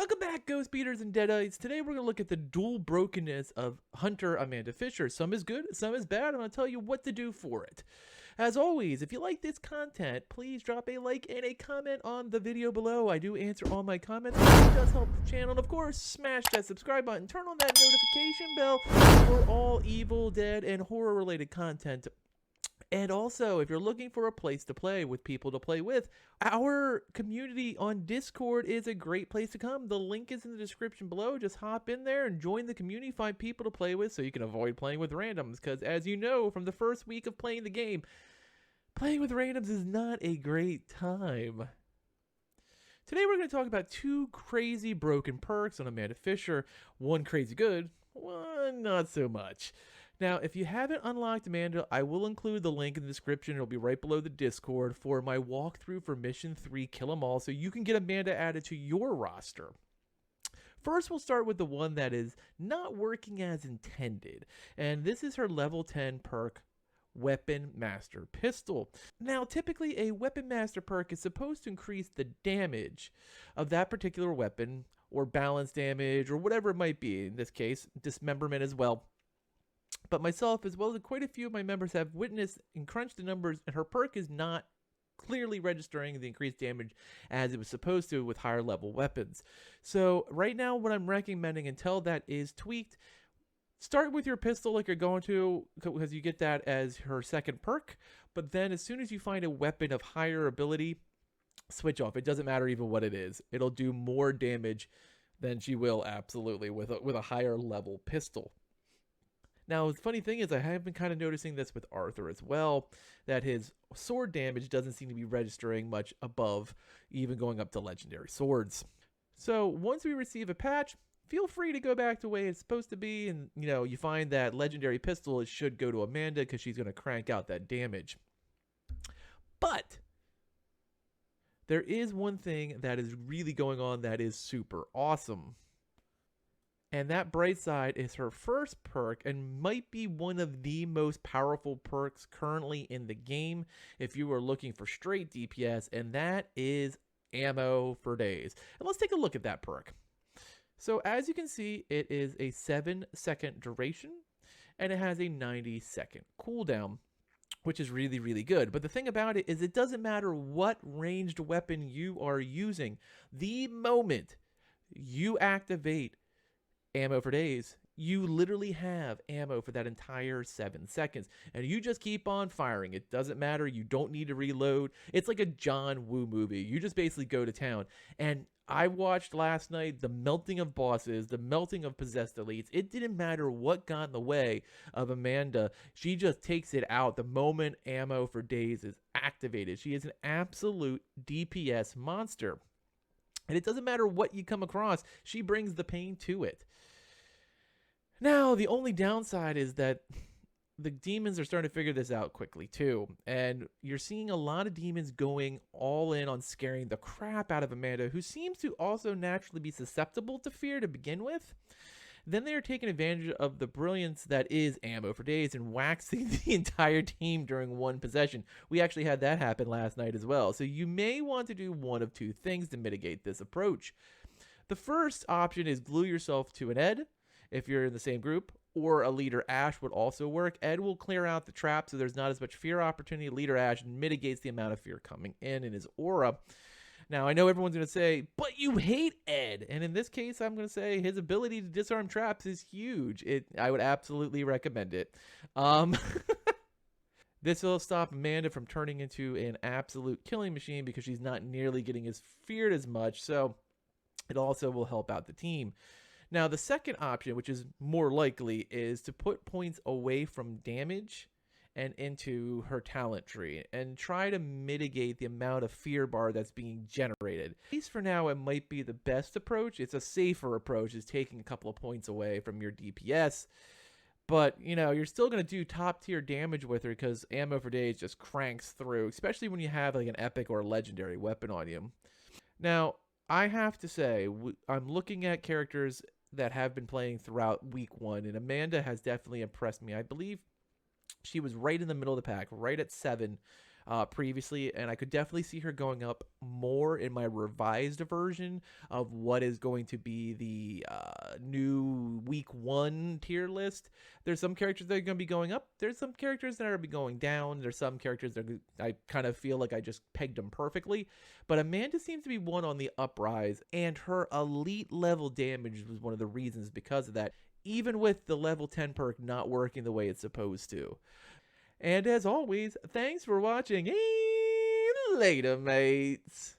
Welcome back, Ghost Beaters and Deadites. Today we're going to look at the dual brokenness of Hunter Amanda Fisher. Some is good, some is bad. I'm going to tell you what to do for it. As always, if you like this content, please drop a like and a comment on the video below. I do answer all my comments. It does help the channel. And of course, smash that subscribe button. Turn on that notification bell for all Evil Dead and horror-related content. And also, if you're looking for a place to play with people to play with, our community on Discord is a great place to come. The link is in the description below. Just hop in there and join the community, find people to play with so you can avoid playing with randoms. Because as you know from the first week of playing the game, playing with randoms is not a great time. Today we're going to talk about two crazy broken perks on Amanda Fisher. One crazy good, one not so much. Now, if you haven't unlocked Amanda, I will include the link in the description. It'll be right below the Discord for my walkthrough for Mission 3 Kill 'Em All, so you can get Amanda added to your roster. First, we'll start with the one that is not working as intended, and this is her level 10 perk, Weapon Master Pistol. Now, typically, a Weapon Master perk is supposed to increase the damage of that particular weapon, or balance damage, or whatever it might be. In this case, dismemberment as well. But myself, as well as quite a few of my members, have witnessed and crunched the numbers, and her perk is not clearly registering the increased damage as it was supposed to with higher level weapons. So right now, what I'm recommending until that is tweaked, start with your pistol like you're going to, because you get that as her second perk. But then as soon as you find a weapon of higher ability, switch off. It doesn't matter even what it is. It'll do more damage than she will absolutely with a higher level pistol. Now, the funny thing is, I have been kind of noticing this with Arthur as well, that his sword damage doesn't seem to be registering much above, even going up to legendary swords. So once we receive a patch, feel free to go back to the way it's supposed to be, and you find that legendary pistol, it should go to Amanda because she's going to crank out that damage. But there is one thing that is really going on that is super awesome. And that bright side is her first perk, and might be one of the most powerful perks currently in the game if you are looking for straight DPS, and that is ammo for days. And let's take a look at that perk. So as you can see, it is a 7-second duration, and it has a 90-second cooldown, which is really, really good. But the thing about it is it doesn't matter what ranged weapon you are using. The moment you activate ammo for days, you literally have ammo for that entire 7 seconds, and you just keep on firing. It doesn't matter. You don't need to reload. It's like a John Woo movie. You just basically go to town. And I watched last night the melting of bosses, the melting of possessed elites. It didn't matter what got in the way of Amanda. She just takes it out the moment ammo for days is activated. She is an absolute DPS monster. And it doesn't matter what you come across, she brings the pain to it. Now, the only downside is that the demons are starting to figure this out quickly too. And you're seeing a lot of demons going all in on scaring the crap out of Amanda, who seems to also naturally be susceptible to fear to begin with. Then they are taking advantage of the brilliance that is ammo for days and waxing the entire team during one possession. We actually had that happen last night as well. So you may want to do one of two things to mitigate this approach. The first option is glue yourself to an Ed if you're in the same group, or a leader Ash would also work. Ed will clear out the trap so there's not as much fear opportunity. Leader Ash mitigates the amount of fear coming in his aura. Now, I know everyone's going to say, but you hate Ed. And in this case, I'm going to say his ability to disarm traps is huge. I would absolutely recommend it. This will stop Amanda from turning into an absolute killing machine because she's not nearly getting as feared as much. So it also will help out the team. Now, the second option, which is more likely, is to put points away from damage and into her talent tree and try to mitigate the amount of fear bar that's being generated. At least for now, it might be the best approach. It's a safer approach, is taking a couple of points away from your DPS. But, you're still going to do top tier damage with her because ammo for days just cranks through, especially when you have like an epic or a legendary weapon on you. Now, I have to say, I'm looking at characters that have been playing throughout week 1, and Amanda has definitely impressed me. I believe she was right in the middle of the pack, right at 7 previously, and I could definitely see her going up more in my revised version of what is going to be the new week 1 tier list. There's some characters that are going to be going up. There's some characters that are going to be going down. There's some characters that I kind of feel like I just pegged them perfectly. But Amanda seems to be one on the uprise, and her elite level damage was one of the reasons because of that, even with the level 10 perk not working the way it's supposed to. And as always, thanks for watching, and later, mates.